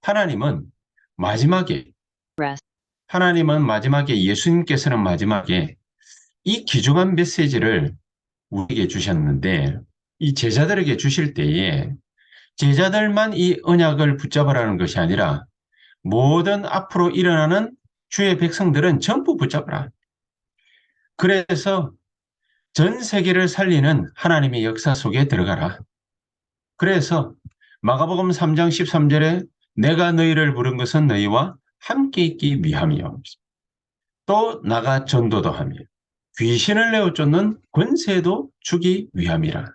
하나님은 마지막에, rest, 하나님은 마지막에, 예수님께서는 마지막에 이 귀중한 메시지를 우리에게 주셨는데, 이 제자들에게 주실 때에 제자들만 이 언약을 붙잡으라는 것이 아니라 모든 앞으로 일어나는 주의 백성들은 전부 붙잡으라. 그래서 전 세계를 살리는 하나님의 역사 속에 들어가라. 그래서 마가복음 3장 13절에 내가 너희를 부른 것은 너희와 함께 있기 위함이요. 또 나가 전도도 하며 귀신을 내어 쫓는 권세도 주기 위함이라.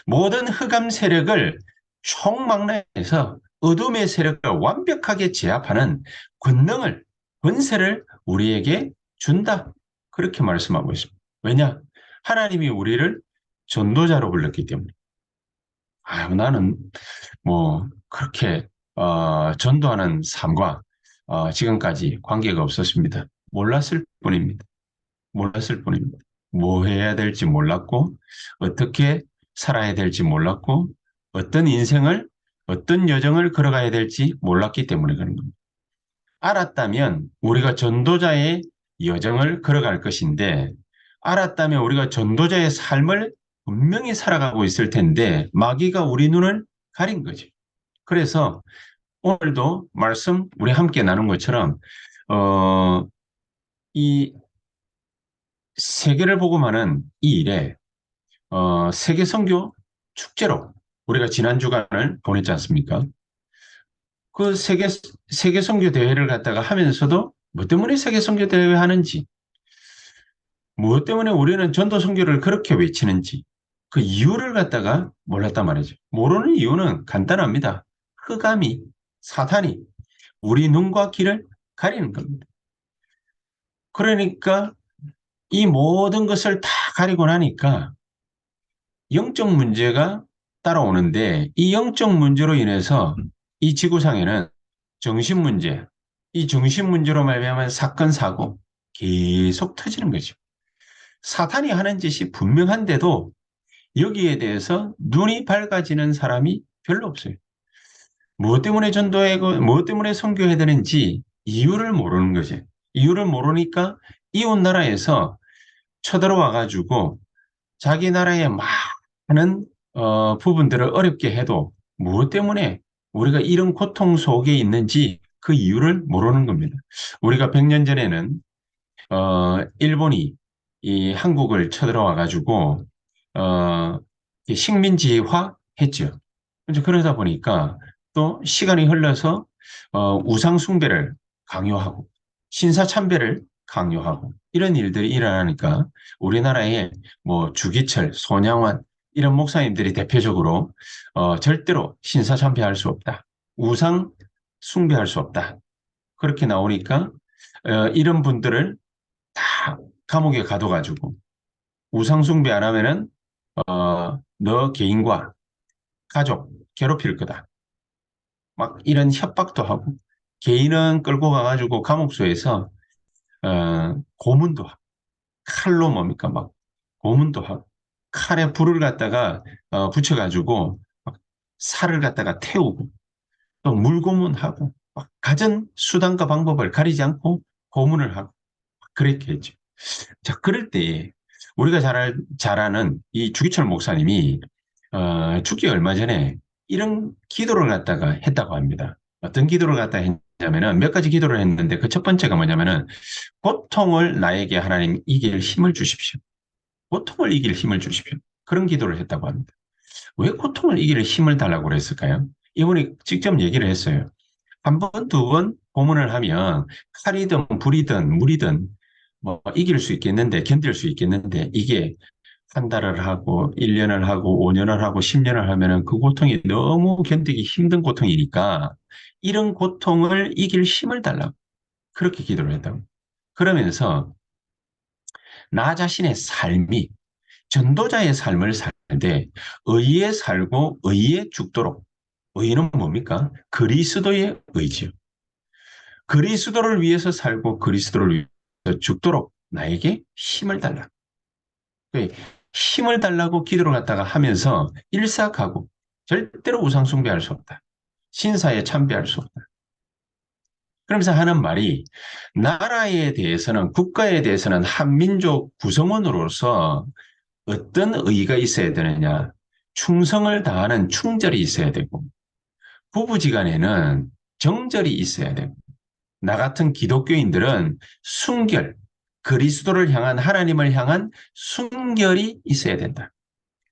모든 흑암 세력을 총망라해서 어둠의 세력을 완벽하게 제압하는 권능을, 권세를 우리에게 준다. 그렇게 말씀하고 있습니다. 왜냐? 하나님이 우리를 전도자로 불렀기 때문에. 나는 뭐 그렇게 전도하는 삶과 지금까지 관계가 없었습니다. 몰랐을 뿐입니다. 몰랐을 뿐입니다. 뭐 해야 될지 몰랐고, 어떻게 살아야 될지 몰랐고, 어떤 인생을, 어떤 여정을 걸어가야 될지 몰랐기 때문에 그런 겁니다. 알았다면 우리가 전도자의 여정을 걸어갈 것인데, 알았다면 우리가 전도자의 삶을 분명히 살아가고 있을 텐데, 마귀가 우리 눈을 가린 거죠. 그래서 오늘도 말씀 우리 함께 나눈 것처럼, 어, 이 세계를 복음하는 이 일에 세계 선교 축제로 우리가 지난 주간을 보냈지 않습니까? 그 세계 선교 대회를 갖다가 하면서도 뭐 때문에 세계 선교 대회 하는지, 무엇 때문에 우리는 전도 선교를 그렇게 외치는지 그 이유를 갖다가 몰랐단 말이죠. 모르는 이유는 간단합니다. 흑암이, 사탄이 우리 눈과 귀를 가리는 겁니다. 그러니까 이 모든 것을 다 가리고 나니까 영적 문제가 따라오는데, 이 영적 문제로 인해서 이 지구상에는 정신 문제, 이 정신 문제로 말미암은 사건 사고 계속 터지는 거죠. 사탄이 하는 짓이 분명한데도 여기에 대해서 눈이 밝아지는 사람이 별로 없어요. 무엇 때문에 전도하고 무엇 때문에 선교해야 되는지 이유를 모르는 거지. 이유를 모르니까 이웃 나라에서 쳐들어와 가지고 자기 나라의 많은 부분들을 어렵게 해도 무엇 때문에 우리가 이런 고통 속에 있는지 그 이유를 모르는 겁니다. 우리가 100년 전에는 일본이 이 한국을 쳐들어와 가지고 어, 식민지화 했죠. 이제 그러다 보니까 또 시간이 흘러서 우상 숭배를 강요하고 신사참배를 강요하고 이런 일들이 일어나니까 우리나라에 뭐 주기철, 손양환 이런 목사님들이 대표적으로 절대로 신사참배할 수 없다. 우상 숭배할 수 없다. 그렇게 나오니까 이런 분들을 다 감옥에 가둬가지고 우상 숭배 안 하면은 너 개인과 가족 괴롭힐 거다. 막 이런 협박도 하고 개인은 끌고 가가지고 감옥소에서 고문도 하고 칼로 뭡니까 막 고문도 하고 칼에 불을 갖다가 붙여가지고 막 살을 갖다가 태우고 또 물고문하고 막 갖은 수단과 방법을 가리지 않고 고문을 하고 그렇게 했죠. 자, 그럴 때 우리가 잘 아는 이 주기철 목사님이 죽기 얼마 전에 이런 기도를 갖다가 했다고 합니다. 어떤 기도를 갖다가 했냐면은 몇 가지 기도를 했는데 그 첫 번째가 뭐냐면은 고통을 나에게 하나님 이길 힘을 주십시오. 고통을 이길 힘을 주십시오. 그런 기도를 했다고 합니다. 왜 고통을 이길 힘을 달라고 그랬을까요? 이분이 직접 얘기를 했어요. 한 번, 두 번 고문을 하면 칼이든 불이든 물이든 뭐 이길 수 있겠는데, 견딜 수 있겠는데, 이게 한 달을 하고, 1년을 하고, 5년을 하고, 10년을 하면은 그 고통이 너무 견디기 힘든 고통이니까 이런 고통을 이길 힘을 달라고 그렇게 기도를 했다고. 그러면서 나 자신의 삶이 전도자의 삶을 살때 의에 살고 의에 죽도록. 의는 뭡니까? 그리스도의 의지요. 그리스도를 위해서 살고 그리스도를 위해서 죽도록 나에게 힘을 달라. 그 힘을 달라고 기도를 갖다가 하면서 일사하고 절대로 우상 숭배할 수 없다. 신사에 참배할 수 없다. 그러면서 하는 말이 나라에 대해서는 국가에 대해서는 한민족 구성원으로서 어떤 의의가 있어야 되느냐. 충성을 다하는 충절이 있어야 되고 부부지간에는 정절이 있어야 되고 나 같은 기독교인들은 순결, 그리스도를 향한 하나님을 향한 순결이 있어야 된다.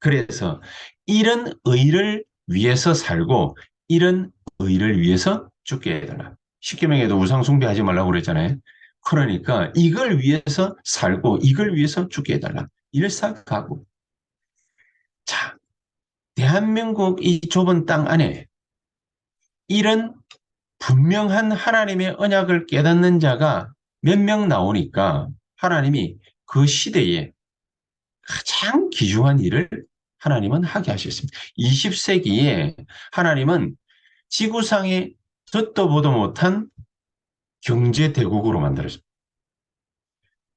그래서 이런 의를 위해서 살고 이런 의를 위해서 죽게 해달라. 십계명에도 우상 숭배하지 말라고 그랬잖아요. 그러니까 이걸 위해서 살고 이걸 위해서 죽게 해달라. 일사가고. 자, 대한민국 이 좁은 땅 안에 이런 분명한 하나님의 언약을 깨닫는 자가 몇 명 나오니까 하나님이 그 시대에 가장 귀중한 일을 하나님은 하게 하셨습니다. 20세기에 하나님은 지구상에 듣도 보도 못한 경제 대국으로 만들었습니다.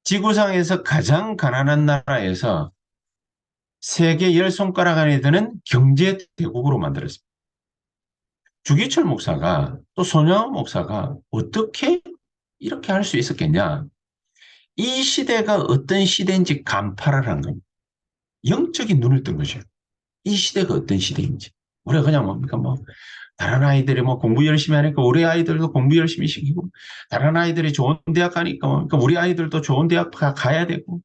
지구상에서 가장 가난한 나라에서 세계 열 손가락 안에 드는 경제 대국으로 만들었습니다. 주기철 목사가 또 손영원 목사가 어떻게 이렇게 할 수 있었겠냐? 이 시대가 어떤 시대인지 간파를 한 겁니다. 영적인 눈을 뜬 거죠. 이 시대가 어떤 시대인지. 우리가 그냥 뭡니까? 뭐, 다른 아이들이 뭐 공부 열심히 하니까 우리 아이들도 공부 열심히 시키고, 다른 아이들이 좋은 대학 가니까 뭡니까? 우리 아이들도 좋은 대학 가야 되고,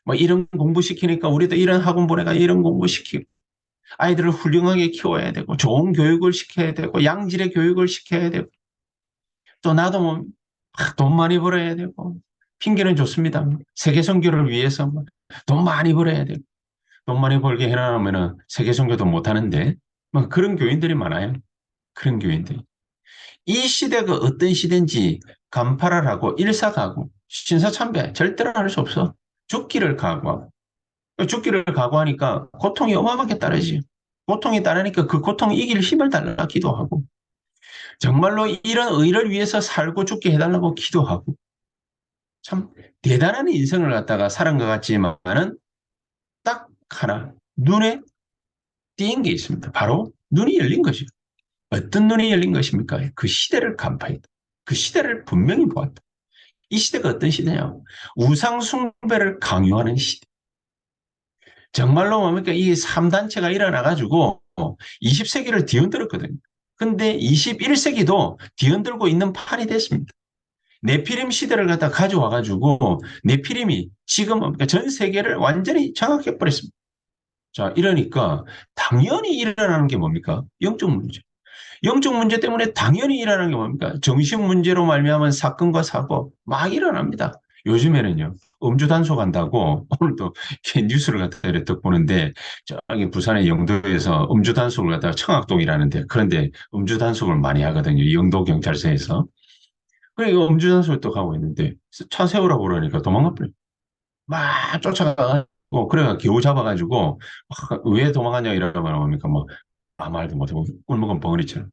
뭐 이런 공부 시키니까 우리도 이런 학원 보내가 이런 공부 시키고, 아이들을 훌륭하게 키워야 되고, 좋은 교육을 시켜야 되고, 양질의 교육을 시켜야 되고, 또 나도 뭐, 돈 많이 벌어야 되고, 핑계는 좋습니다. 세계 선교를 위해서 돈 많이 벌어야 되고, 돈 많이 벌게 해놔놓으면 세계 선교도 못 하는데, 뭐 그런 교인들이 많아요. 그런 교인들이. 이 시대가 어떤 시대인지 간파를 하고 일사가고 신사참배 절대로 할 수 없어. 죽기를 각오하고. 죽기를 각오하니까 고통이 어마어마하게 따르지. 고통이 따르니까 그 고통 이길 힘을 달라 기도하고 정말로 이런 의를 위해서 살고 죽게 해달라고 기도하고 참 대단한 인생을 갖다가 살은 것 같지만은 딱 하나 눈에 띄인 게 있습니다. 바로 눈이 열린 것이죠. 어떤 눈이 열린 것입니까? 그 시대를 간파했다. 그 시대를 분명히 보았다. 이 시대가 어떤 시대냐? 우상숭배를 강요하는 시대. 정말로 뭡니까? 이 3단체가 일어나가지고 20세기를 뒤흔들었거든요. 근데 21세기도 뒤흔들고 있는 판이 됐습니다. 네피림 시대를 갖다 가져와가지고 네피림이 지금 뭡니까? 전 세계를 완전히 장악해버렸습니다. 자, 이러니까 당연히 일어나는 게 뭡니까? 영적 문제. 영적 문제 때문에 당연히 일어나는 게 뭡니까? 정신 문제로 말미암은 사건과 사고 막 일어납니다. 요즘에는요. 음주 단속한다고 오늘도 뉴스를 갖다 이렇게 보는데 저기 부산의 영도에서 음주 단속을 갖다가 청학동이라는데 그런데 음주 단속을 많이 하거든요. 영도 경찰서에서. 그러니까 음주 단속을 또 가고 있는데 차 세우라고 그러니까 도망가 버려. 막 쫓아가고 그래가 겨우 잡아가지고 왜 도망가냐 이러면 뭡니까 뭐 아무 말도 못하고 꿀먹은 벙어리처럼.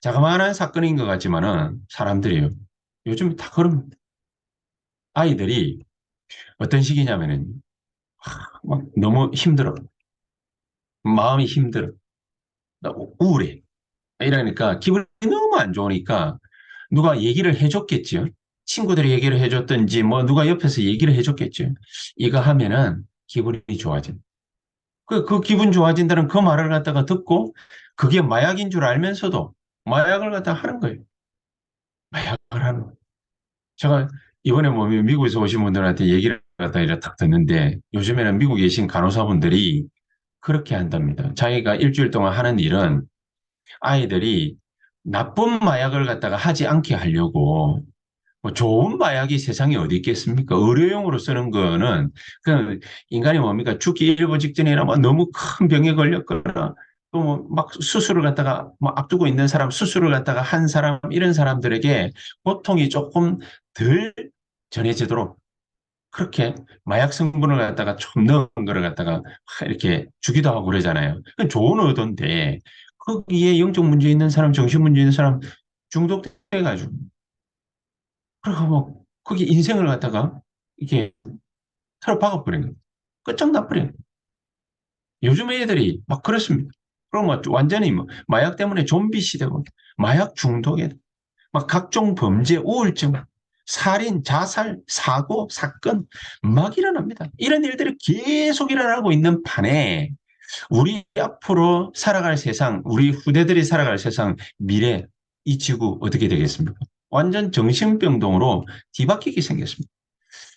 자그마한 사건인 것 같지만은 사람들이요. 요즘 다 그럽니다. 아이들이 어떤 시기냐면은 막 너무 힘들어. 마음이 힘들어. 나 우울해. 이러니까 기분이 너무 안 좋으니까 누가 얘기를 해줬겠죠. 친구들이 얘기를 해줬든지 뭐 누가 옆에서 얘기를 해줬겠죠. 이거 하면은 기분이 좋아진. 그 기분 좋아진다는 그 말을 갖다가 듣고 그게 마약인 줄 알면서도 마약을 갖다가 하는 거예요. 마약을 하는 거예요. 제가 이번에 뭐 미국에서 오신 분들한테 얘기를 갖다 이렇게 딱 듣는데 요즘에는 미국에 계신 간호사분들이 그렇게 한답니다. 자기가 일주일 동안 하는 일은 아이들이 나쁜 마약을 갖다가 하지 않게 하려고 뭐 좋은 마약이 세상에 어디 있겠습니까? 의료용으로 쓰는 거는 그 인간이 뭡니까? 죽기 일보 직전이나 뭐 너무 큰 병에 걸렸거나 또 뭐 막 수술을 갖다가 뭐 앞두고 있는 사람 수술을 갖다가 한 사람 이런 사람들에게 고통이 조금 덜 전해지도록 그렇게 마약 성분을 갖다가 좀 넣은 거를 갖다가 이렇게 주기도 하고 그러잖아요. 그건 좋은 의도인데 거기에 영적 문제 있는 사람, 정신 문제 있는 사람 중독돼가지고 그리고 뭐 거기 인생을 갖다가 이렇게 틀어 박아버린 거예요. 끝장나버린 거예요. 요즘 애들이 막 그렇습니다. 그럼 뭐 완전히 뭐 마약 때문에 좀비 시대고 마약 중독에 막 각종 범죄, 우울증, 살인, 자살, 사고, 사건 막 일어납니다. 이런 일들이 계속 일어나고 있는 판에 우리 앞으로 살아갈 세상, 우리 후대들이 살아갈 세상, 미래, 이 지구 어떻게 되겠습니까? 완전 정신병동으로 뒤바뀌게 생겼습니다.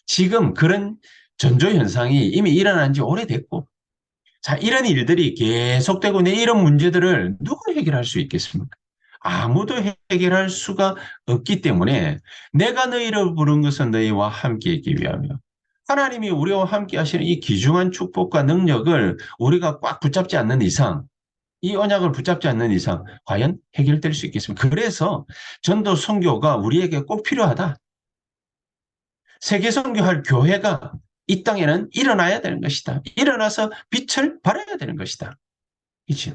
지금 그런 전조현상이 이미 일어난 지 오래됐고, 자, 이런 일들이 계속되고 있는 이런 문제들을 누가 해결할 수 있겠습니까? 아무도 해결할 수가 없기 때문에 내가 너희를 부른 것은 너희와 함께 있기 위하며 하나님이 우리와 함께 하시는 이 귀중한 축복과 능력을 우리가 꽉 붙잡지 않는 이상 이 언약을 붙잡지 않는 이상 과연 해결될 수 있겠습니까? 그래서 전도 선교가 우리에게 꼭 필요하다. 세계 선교할 교회가 이 땅에는 일어나야 되는 것이다. 일어나서 빛을 발해야 되는 것이다. 이죠.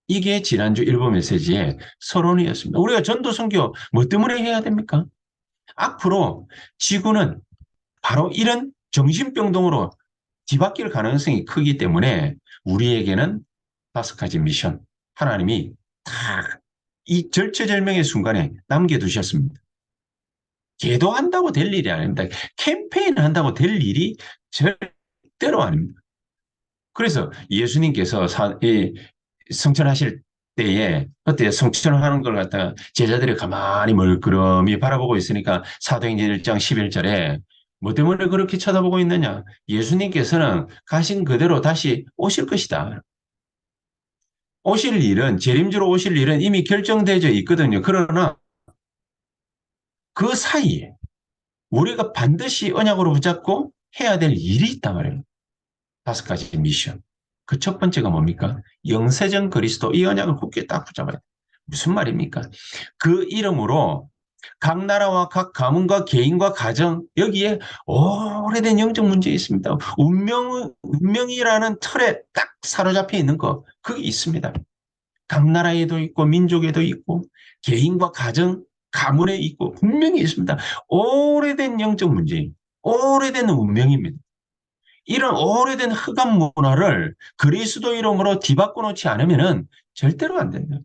이게 지난주 일부 메시지의 서론이었습니다. 우리가 전도 선교 뭐 때문에 해야 됩니까? 앞으로 지구는 바로 이런 정신병동으로 뒤바뀔 가능성이 크기 때문에 우리에게는 5가지 미션 하나님이 다 이 절체절명의 순간에 남겨두셨습니다. 계도한다고 될 일이 아닙니다. 캠페인 한다고 될 일이 절대로 아닙니다. 그래서 예수님께서 성천하실 때에 그때 성천을 하는 걸 갖다가 제자들이 가만히 멀끄러미 바라보고 있으니까 사도행전 1장 11절에 뭐 때문에 그렇게 쳐다보고 있느냐? 예수님께서는 가신 그대로 다시 오실 것이다. 오실 일은 재림주로 오실 일은 이미 결정되어 있거든요. 그러나 그 사이에 우리가 반드시 언약으로 붙잡고 해야 될 일이 있단 말이에요. 5가지 미션. 그 첫 번째가 뭡니까? 영세전 그리스도 이 언약을 굳게 딱 붙잡아야 돼. 무슨 말입니까? 그 이름으로 각 나라와 각 가문과 개인과 가정 여기에 오래된 영적 문제 있습니다. 운명이라는 틀에 딱 사로잡혀 있는 거 그게 있습니다. 각 나라에도 있고 민족에도 있고 개인과 가정 가문에 있고 분명히 있습니다. 오래된 영적 문제, 오래된 운명입니다. 이런 오래된 흑암 문화를 그리스도 이름으로 뒤바꿔 놓지 않으면 절대로 안 된다.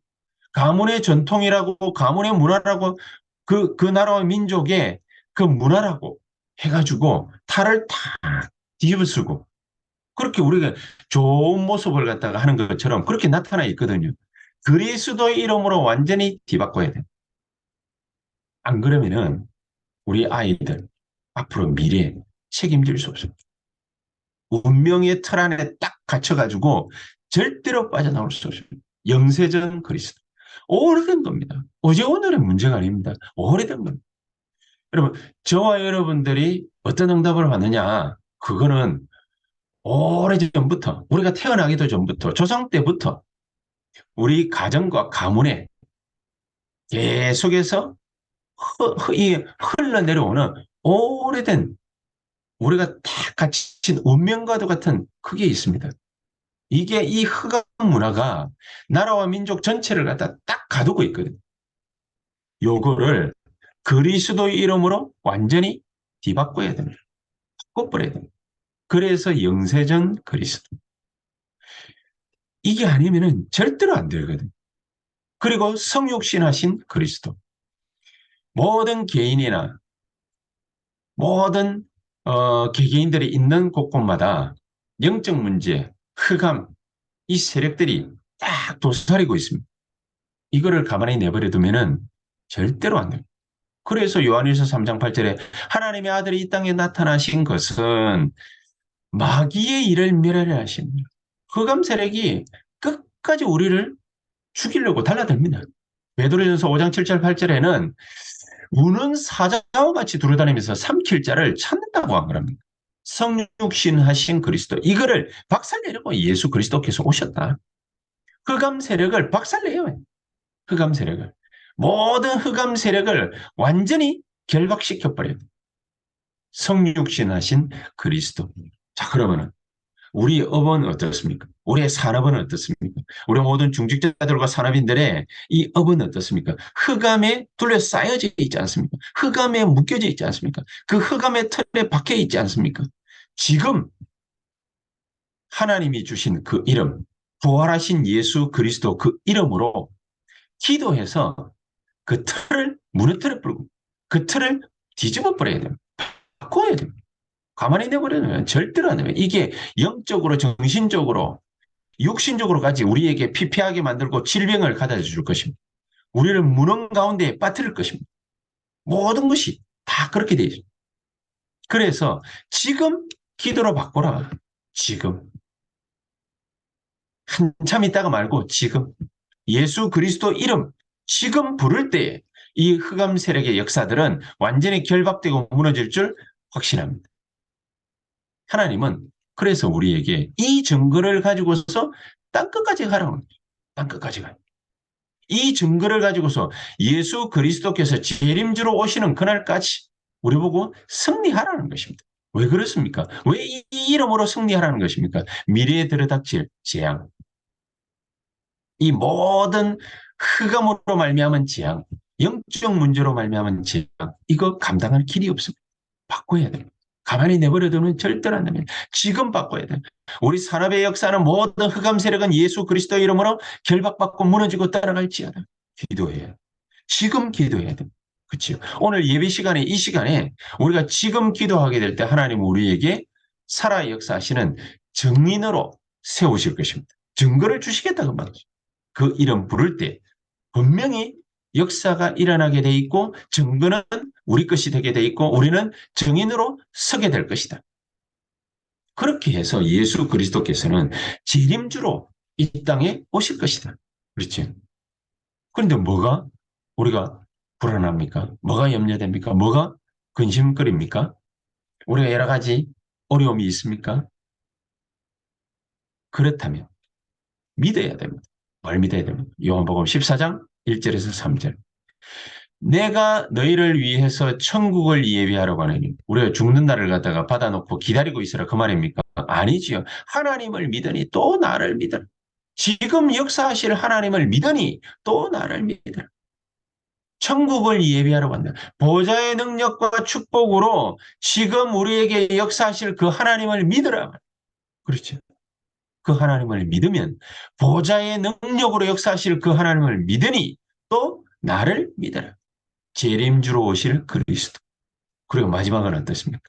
가문의 전통이라고 가문의 문화라고 그 나라와 민족의 그 문화라고 해가지고 탈을 탁 뒤집어쓰고 그렇게 우리가 좋은 모습을 갖다가 하는 것처럼 그렇게 나타나 있거든요. 그리스도 이름으로 완전히 뒤바꿔야 돼. 안 그러면은 우리 아이들 앞으로 미래에 책임질 수 없습니다. 운명의 틀 안에 딱 갇혀가지고 절대로 빠져나올 수 없습니다. 영세전 그리스도. 오래된 겁니다. 어제 오늘의 문제가 아닙니다. 오래된 겁니다. 여러분, 저와 여러분들이 어떤 응답을 받느냐, 그거는 오래전부터, 우리가 태어나기도 전부터, 조상 때부터 우리 가정과 가문에 계속해서 흘러내려오는 오래된 우리가 다 갇힌 운명과도 같은 그게 있습니다. 이게 이 흑암 문화가 나라와 민족 전체를 갖다 딱 가두고 있거든요. 요거를 그리스도 이름으로 완전히 뒤바꿔야 됩니다. 바꿔버려야 됩니다. 그래서 영세전 그리스도. 이게 아니면은 절대로 안 되거든요. 그리고 성육신하신 그리스도. 모든 개인이나 모든 개개인들이 있는 곳곳마다 영적 문제, 흑암, 이 세력들이 딱 도사리고 있습니다. 이거를 가만히 내버려 두면은 절대로 안 됩니다. 그래서 요한일서 3장 8절에 하나님의 아들이 이 땅에 나타나신 것은 마귀의 일을 멸하려 하신 흑암 세력이 끝까지 우리를 죽이려고 달라듭니다. 베드로전서 5장 7절 8절에는 우는 사자와 같이 두루다니면서 삼킬 자를 찾는다고 한 거랍니다. 성육신 하신 그리스도 이거를 박살내려고 예수 그리스도께서 오셨다. 흑암 세력을 박살내요. 흑암 세력을. 모든 흑암 세력을 완전히 결박시켜버려요. 성육신 하신 그리스도. 자, 그러면은 우리 업은 어떻습니까? 우리의 산업은 어떻습니까? 우리 모든 중직자들과 산업인들의 이 업은 어떻습니까? 흑암에 둘러싸여져 있지 않습니까? 흑암에 묶여져 있지 않습니까? 그 흑암의 틀에 박혀 있지 않습니까? 지금 하나님이 주신 그 이름, 부활하신 예수 그리스도 그 이름으로 기도해서 그 틀을 무너뜨려 버리고 그 틀을 뒤집어 버려야 됩니다. 바꿔야 됩니다. 가만히 내버려두면 절대로 안 됩니다. 이게 영적으로, 정신적으로, 육신적으로까지 우리에게 피폐하게 만들고 질병을 가져다 줄 것입니다. 우리를 무능 가운데 빠뜨릴 것입니다. 모든 것이 다 그렇게 되어 있습니다. 그래서 지금 기도로 바꿔라. 지금. 한참 있다가 말고 지금. 예수 그리스도 이름 지금 부를 때에 이 흑암 세력의 역사들은 완전히 결박되고 무너질 줄 확신합니다. 하나님은 그래서 우리에게 이 증거를 가지고서 땅끝까지 가라고 합니다. 땅끝까지 가요. 이 증거를 가지고서 예수 그리스도께서 재림주로 오시는 그날까지 우리 보고 승리하라는 것입니다. 왜 그렇습니까? 왜 이 이름으로 승리하라는 것입니까? 미래에 들어닥칠 재앙, 이 모든 흑암으로 말미암은 재앙, 영적 문제로 말미암은 재앙, 이거 감당할 길이 없습니다. 바꿔야 됩니다. 가만히 내버려두면 절대로 안 됩니다. 지금 바꿔야 돼요. 우리 산업의 역사는 모든 흑암 세력은 예수 그리스도 이름으로 결박받고 무너지고 따라갈지어다. 기도해요. 지금 기도해야 됩니다. 그렇죠? 오늘 예배 시간에 이 시간에 우리가 지금 기도하게 될 때 하나님 우리에게 살아 역사하시는 증인으로 세우실 것입니다. 증거를 주시겠다고 말이죠. 그 이름 부를 때 분명히 역사가 일어나게 돼 있고 증거는 우리 것이 되게 돼 있고 우리는 증인으로 서게 될 것이다. 그렇게 해서 예수 그리스도께서는 재림주로 이 땅에 오실 것이다. 그렇죠? 그런데 뭐가 우리가 불안합니까? 뭐가 염려됩니까? 뭐가 근심거립니까? 우리가 여러 가지 어려움이 있습니까? 그렇다면 믿어야 됩니다. 뭘 믿어야 됩니다. 요한복음 14장 1절에서 3절. 내가 너희를 위해서 천국을 예비하려고 하느니 우리가 죽는 날을 갖다가 받아놓고 기다리고 있으라 그 말입니까? 아니지요. 하나님을 믿으니 또 나를 믿으라. 지금 역사하실 하나님을 믿으니 또 나를 믿으라. 천국을 예비하러 간다. 보좌의 능력과 축복으로 지금 우리에게 역사하실 그 하나님을 믿으라. 그렇죠. 그 하나님을 믿으면 보좌의 능력으로 역사하실 그 하나님을 믿으니 또 나를 믿어라. 재림주로 오실 그리스도. 그리고 마지막은 어떻습니까?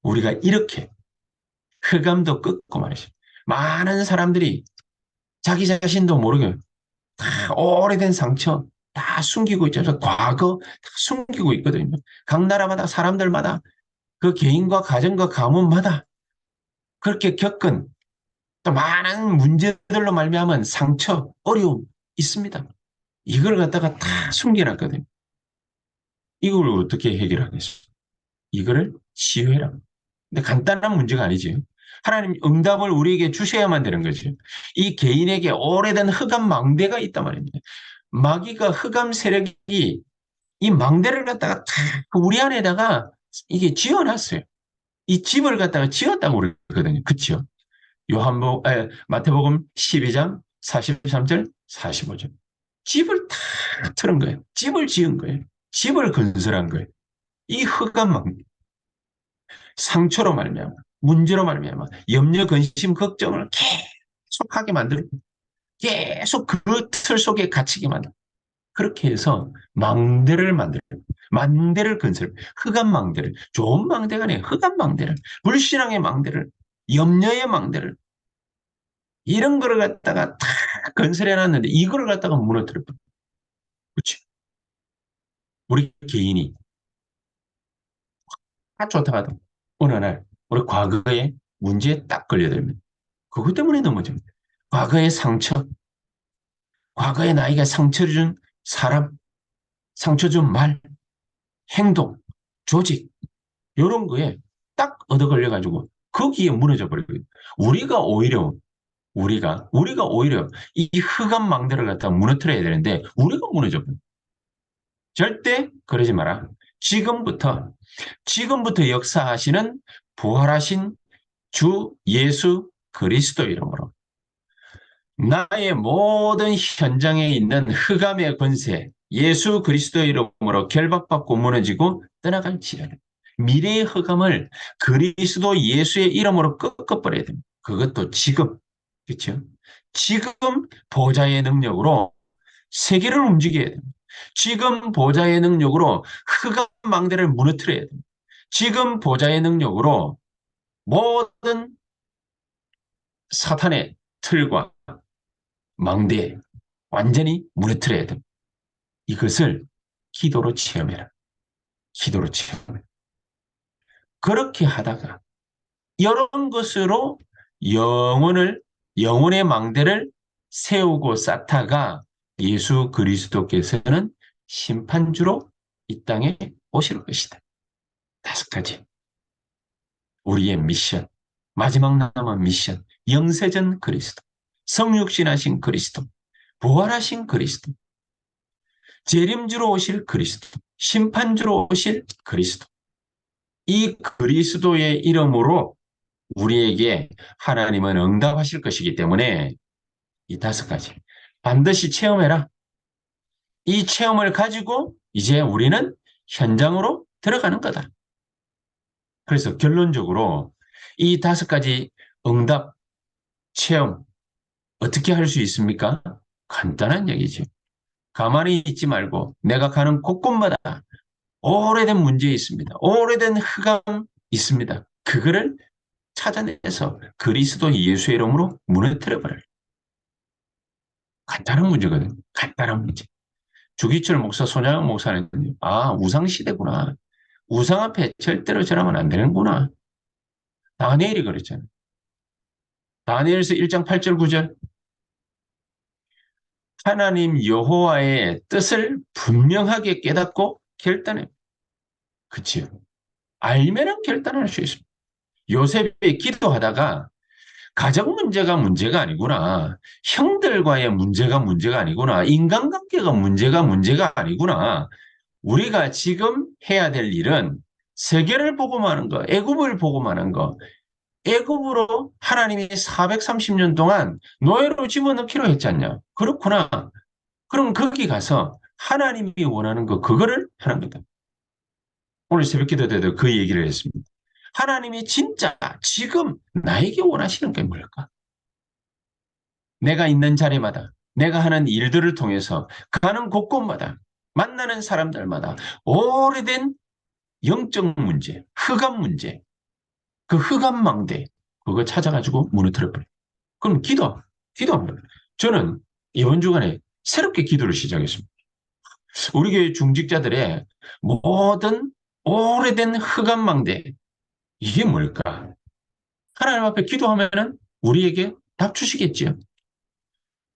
우리가 이렇게 흑암도 끊고 말이죠. 많은 사람들이 자기 자신도 모르게 다 오래된 상처 다 숨기고 있죠. 과거 다 숨기고 있거든요. 각 나라마다 사람들마다 그 개인과 가정과 가문마다 그렇게 겪은 또 많은 문제들로 말미암은 상처, 어려움 있습니다. 이걸 갖다가 다 숨겨놨거든요. 이걸 어떻게 해결하겠어요? 이거를 치유해라. 근데 간단한 문제가 아니지. 하나님 응답을 우리에게 주셔야만 되는 거죠. 이 개인에게 오래된 흑암 망대가 있단 말입니다. 마귀가 흑암 세력이 이 망대를 갖다가 다 우리 안에다가 이게 지어놨어요. 이 집을 갖다가 지었다고 그러거든요. 그렇죠? 마태복음 12장 43절 45절. 집을 다 틀은 거예요. 집을 지은 거예요. 집을 건설한 거예요. 이 흑암 망대. 상처로 말미암아 문제로 말미암아 염려, 근심, 걱정을 계속하게 만들고 계속 그 틀 속에 갇히게 만들고 그렇게 해서 망대를 만들고 망대를 건설, 흑암 망대를 좋은 망대가 아니에요. 흑암 망대를 불신앙의 망대를 염려의 망대를 이런 거를 갖다가 다 건설해 놨는데 이거를 갖다가 무너뜨려 버려. 그렇지? 우리 개인이 다 좋다가도 어느 날 우리 과거의 문제에 딱 걸려들면 그것 때문에 넘어집니다. 과거의 상처, 과거의 나에게 상처를 준 사람, 상처 준 말, 행동, 조직, 이런 거에 딱 얻어 걸려가지고 거기에 무너져 버리거든요. 우리가 오히려 이 흑암 망대를 갖다 무너뜨려야 되는데 우리가 무너져 버려요. 절대 그러지 마라. 지금부터 역사하시는 부활하신 주 예수 그리스도 이름으로 나의 모든 현장에 있는 흑암의 권세, 예수 그리스도 이름으로 결박받고 무너지고 떠나갈지어다. 미래의 흑암을 그리스도 예수의 이름으로 꺾어버려야 됩니다. 그것도 지금, 그렇죠? 지금 보좌의 능력으로 세계를 움직여야 됩니다. 지금 보좌의 능력으로 흑암 망대를 무너뜨려야 됩니다. 지금 보좌의 능력으로 모든 사탄의 틀과 망대 완전히 무너뜨려야 됩니다. 이것을 기도로 체험해라. 기도로 체험해라. 그렇게 하다가 이런 것으로 영혼의 망대를 세우고 쌓다가 예수 그리스도께서는 심판주로 이 땅에 오실 것이다. 5가지. 우리의 미션, 마지막 남은 미션, 영세전 그리스도, 성육신하신 그리스도, 부활하신 그리스도, 재림주로 오실 그리스도, 심판주로 오실 그리스도. 이 그리스도의 이름으로 우리에게 하나님은 응답하실 것이기 때문에 이 5가지 반드시 체험해라. 이 체험을 가지고 이제 우리는 현장으로 들어가는 거다. 그래서 결론적으로 이 5가지 응답, 체험 어떻게 할 수 있습니까? 간단한 얘기죠. 가만히 있지 말고 내가 가는 곳곳마다 오래된 문제 있습니다. 오래된 흑암 있습니다. 그거를 찾아내서 그리스도 예수의 이름으로 무너뜨려버려요. 간단한 문제거든요. 간단한 문제. 주기철 목사, 손양학 목사는 우상시대구나. 우상 앞에 절대로 절하면 안 되는구나. 다니엘이 그랬잖아요. 다니엘서 1장 8절 9절 하나님 여호와의 뜻을 분명하게 깨닫고 결단해. 그치요. 알면은 결단할 수 있습니다. 요셉이 기도하다가 가정 문제가 아니구나. 형들과의 문제가 아니구나. 인간관계가 문제가 아니구나. 우리가 지금 해야 될 일은 세계를 보고 마는 거, 애굽을 보고 마는 거. 애굽으로 하나님이 430년 동안 노예로 집어넣기로 했잖냐. 그렇구나. 그럼 거기 가서 하나님이 원하는 거, 그거를 하는 거다. 오늘 새벽 기도 때도 그 얘기를 했습니다. 하나님이 진짜 지금 나에게 원하시는 게 뭘까? 내가 있는 자리마다, 내가 하는 일들을 통해서 가는 곳곳마다, 만나는 사람들마다 오래된 영적 문제, 흑암 문제, 그 흑암망대, 그거 찾아가지고 무너뜨려버려요. 그럼 기도합니다. 저는 이번 주간에 새롭게 기도를 시작했습니다. 우리 교회 중직자들의 모든 오래된 흑암망대, 이게 뭘까? 하나님 앞에 기도하면은 우리에게 답 주시겠지요.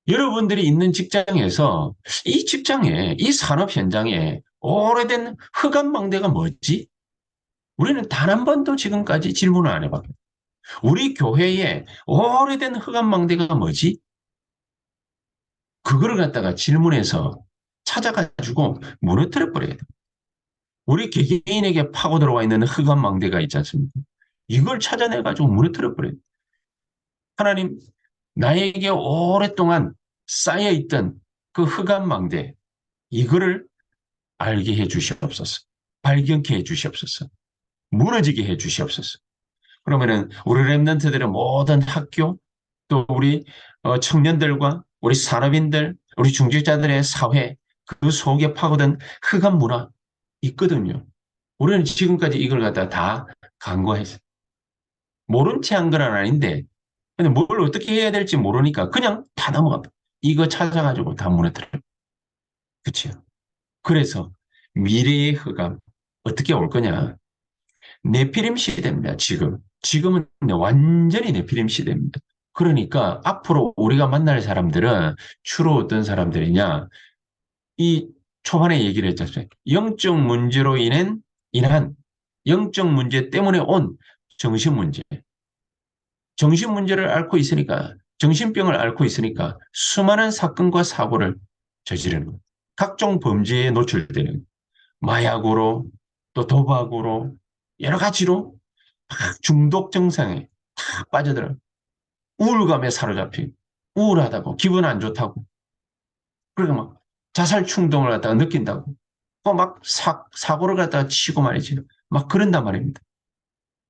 여러분들이 있는 직장에서 이 직장에, 이 산업 현장에 오래된 흑암망대가 뭐지? 우리는 단 한 번도 지금까지 질문을 안 해봤거든요. 우리 교회에 오래된 흑암망대가 뭐지? 그거를 갖다가 질문해서 찾아가지고 무너뜨려 버려야 돼. 우리 개개인에게 파고 들어와 있는 흑암망대가 있지 않습니까? 이걸 찾아내가지고 무너뜨려 버려야 돼. 하나님, 나에게 오랫동안 쌓여있던 그 흑암망대, 이거를 알게 해 주시옵소서. 발견케 해 주시옵소서. 무너지게 해 주시옵소서. 그러면은 우리 랩런트들의 모든 학교, 또 우리 청년들과 우리 산업인들, 우리 중직자들의 사회, 그 속에 파고든 흑암 문화 있거든요. 우리는 지금까지 이걸 갖다 다 간과했어요. 모른 채 한 건 아닌데, 근데 뭘 어떻게 해야 될지 모르니까 그냥 다 넘어가. 이거 찾아가지고 다 무너뜨려요. 그치요? 그래서 미래의 흑암 어떻게 올 거냐? 네피림 시대입니다. 지금은 완전히 네피림 시대입니다. 그러니까 앞으로 우리가 만날 사람들은 주로 어떤 사람들이냐? 이 초반에 얘기를 했잖아요. 영적 문제로 인한 영적 문제 때문에 온 정신 문제. 정신 문제를 앓고 있으니까, 정신병을 앓고 있으니까 수많은 사건과 사고를 저지르는 거예요. 각종 범죄에 노출되는 마약으로, 또 도박으로, 여러 가지로 막 중독 증상에 다 빠져들어요. 우울감에 사로잡힌, 우울하다고, 기분 안 좋다고, 그리고 막 자살 충동을 갖다가 느낀다고, 막 사고를 갖다가 치고 말이지. 막 그런단 말입니다.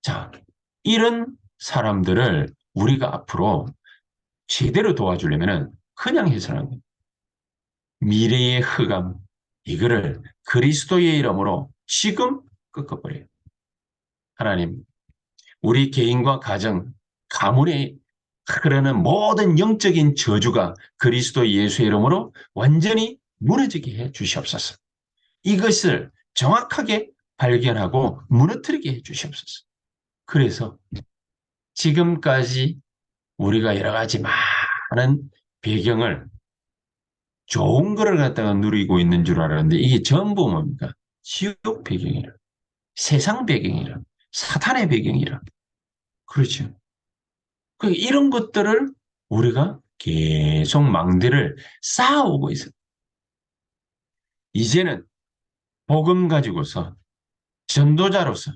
자, 이런 사람들을 우리가 앞으로 제대로 도와주려면은 그냥 해서는 안 돼요. 미래의 흑암, 이거를 그리스도의 이름으로 지금 꺾어버려요. 하나님, 우리 개인과 가정, 가문에 흐르는 모든 영적인 저주가 그리스도 예수의 이름으로 완전히 무너지게 해 주시옵소서. 이것을 정확하게 발견하고 무너뜨리게 해 주시옵소서. 그래서 지금까지 우리가 여러 가지 많은 배경을 좋은 거를 갖다가 누리고 있는 줄 알았는데 이게 전부 뭡니까? 지옥 배경이라, 세상 배경이라, 사탄의 배경이라. 그렇죠. 그러니까 이런 것들을 우리가 계속 망대를 쌓아오고 있어요. 이제는 복음 가지고서 전도자로서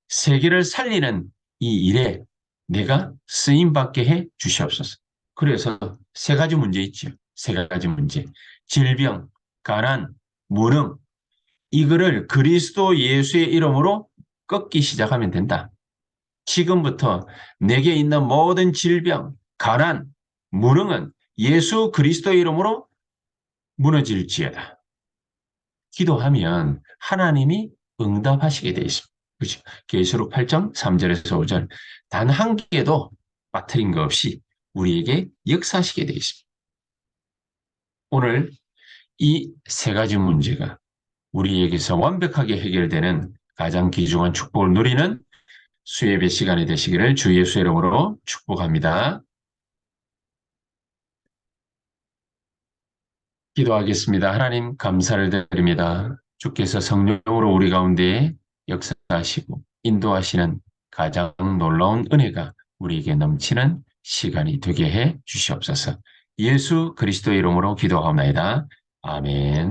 세계를 살리는 이 일에 내가 쓰임받게 해 주시옵소서. 그래서 세 가지 문제 있죠. 세 가지 문제. 질병, 가난, 무능. 이거를 그리스도 예수의 이름으로 꺾기 시작하면 된다. 지금부터 내게 있는 모든 질병, 가난, 무능은 예수 그리스도의 이름으로 무너질지어다. 기도하면 하나님이 응답하시게 되어 있습니다. 그렇죠? 계시록 8장 3절에서 5절 단 한 개도 빠뜨린 것 없이 우리에게 역사하시게 되어 있습니다. 오늘 이 세 가지 문제가 우리에게서 완벽하게 해결되는 가장 귀중한 축복을 누리는 수예배 시간이 되시기를 주 예수의 이름으로 축복합니다. 기도하겠습니다. 하나님 감사를 드립니다. 주께서 성령으로 우리 가운데 역사하시고 인도하시는 가장 놀라운 은혜가 우리에게 넘치는 시간이 되게 해 주시옵소서. 예수 그리스도의 이름으로 기도하옵나이다. 아멘.